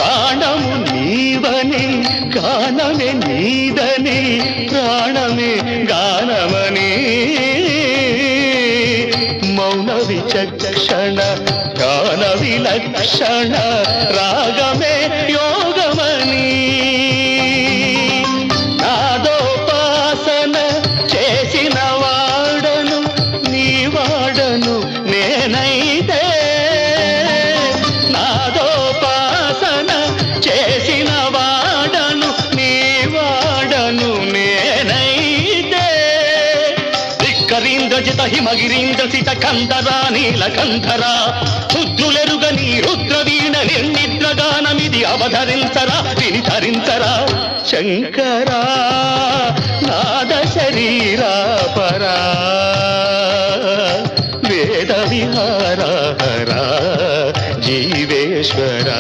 ప్రాణము నీవని గానమే నీదని ప్రాణమే గానమని మౌన విచక్షణ గాన విలక్షణ రాగమే యోగమని నాదోపాసన చేసిన వాడను నీ వాడను నేనైతే నాదోపాసన చేసిన వాడను నీ వాడను నేనైతే ధిక్కరీంద్రజిత హిమగిరీంద్ర సిత కంధరా నీలకంధరా రుద్రులెరుగని రుద్రవీణ నిర్నిద్రగానమిది అవధరించరా విని ధరించరా శంకరా నాద శరీరా పరా వేద విహార హరా జీవేశ్వరా